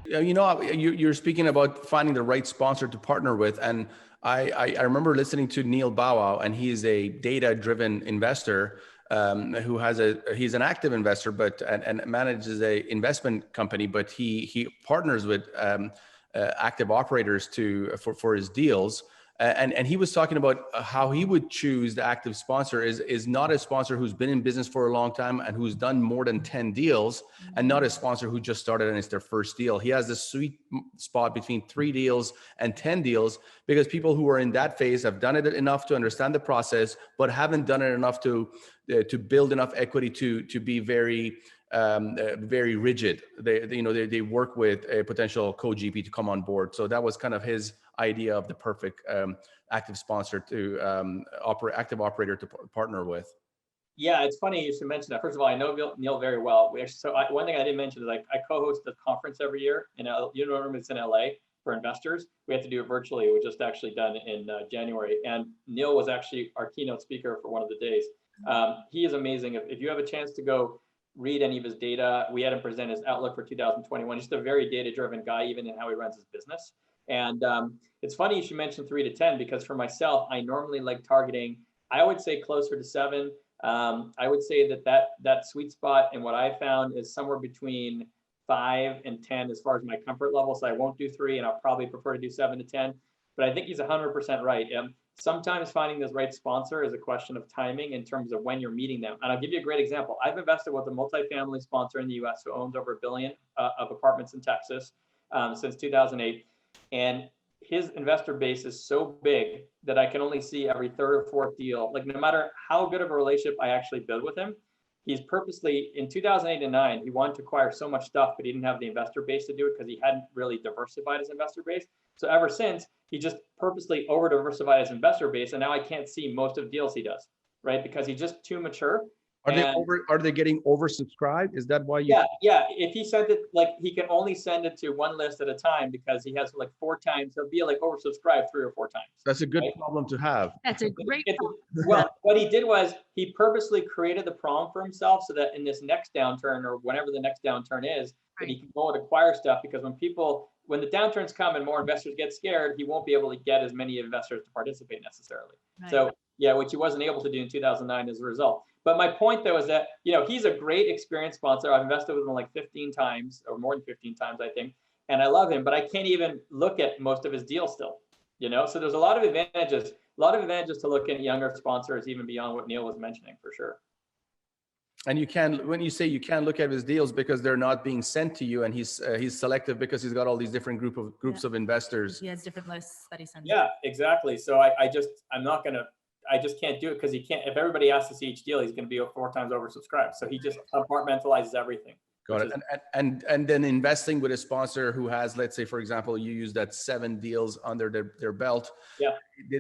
You're speaking about finding the right sponsor to partner with, and I remember listening to 𝗖𝗣𝗶𝘁, and he's a data-driven investor he's an active investor, but and manages a investment company, but he partners with active operators for his deals. And he was talking about how he would choose the active sponsor is not a sponsor who's been in business for a long time and who's done more than 10 deals, and not a sponsor who just started and it's their first deal. He has this sweet spot between 3 deals and 10 deals, because people who are in that phase have done it enough to understand the process, but haven't done it enough to build enough equity to be very rigid. They work with a potential co-GP to come on board. So that was kind of his idea of the perfect active sponsor active operator to partner with. Yeah, it's funny you should mention that. First of all, I know Neil very well. One thing I didn't mention is I co-host a conference every year it's in LA for investors. We have to do it virtually. It was just actually done in January, and Neil was actually our keynote speaker for one of the days. He is amazing. If you have a chance to go read any of his data, we had him present his outlook for 2021. Just a very data-driven guy, even in how he runs his business. And it's funny you should mention 3 to 10, because for myself, I normally like targeting, I would say closer to 7. I would say that sweet spot, and what I found is somewhere between 5 and 10 as far as my comfort level. So I won't do 3, and I'll probably prefer to do 7 to 10. But I think he's 100% right. Sometimes finding this right sponsor is a question of timing in terms of when you're meeting them. And I'll give you a great example. I've invested with a multifamily sponsor in the US who owns over $1 billion of apartments in Texas since 2008. And his investor base is so big that I can only see every 3rd or 4th deal. Like, no matter how good of a relationship I actually build with him, he's purposely, in 2008 and 9, he wanted to acquire so much stuff, but he didn't have the investor base to do it because he hadn't really diversified his investor base. So ever since, he just purposely over-diversified his investor base, and now I can't see most of the deals he does, right? Because he's just too mature. Are they getting oversubscribed? Is that why you? Yeah. If he sent it, like, he can only send it to one list at a time because he has like 4 times. He'll be like oversubscribed 3 or 4 times. That's a good problem to have. That's a great problem. Well, what he did was he purposely created the problem for himself so that in this next downturn, or whenever the next downturn is, that he can go and acquire stuff, because when the downturns come and more investors get scared, he won't be able to get as many investors to participate necessarily. Right. So yeah, which he wasn't able to do in 2009 as a result. But my point though is that, he's a great experienced sponsor. I've invested with him like 15 times or more than 15 times, I think. And I love him, but I can't even look at most of his deals still, So there's a lot of advantages to look at younger sponsors, even beyond what Neil was mentioning, for sure. And when you say you can't look at his deals because they're not being sent to you, and he's selective because he's got all these different groups of investors. He has different lists that he sends. Yeah, exactly. So I just can't do it, because he can't. If everybody asks to see each deal, he's going to be 4 times oversubscribed. So he just compartmentalizes everything. Got it. And then investing with a sponsor who has, let's say, for example, you use that 7 deals under their belt. Yeah.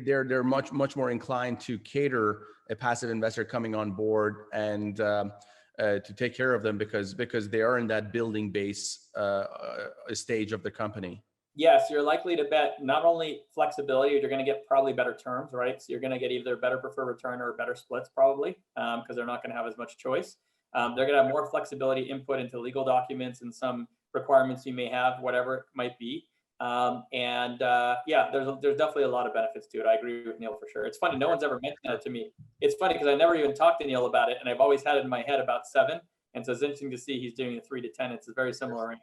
They're much more inclined to cater a passive investor coming on board and to take care of them because they are in that building base stage of the company. Yes, you're likely to bet not only flexibility, you're going to get probably better terms, right? So you're going to get either better preferred return or better splits, probably, because they're not going to have as mumuch choice. They're going to have more flexibility input into legal documents and some requirements you may have, whatever it might be. There's definitely a lot of benefits to it. I agree with Neil for sure. It's funny, no one's ever mentioned that to me. It's funny because I never even talked to Neil about it, and I've always had it in my head about 7. And so it's interesting to see he's doing a 3 to 10. It's a very similar range.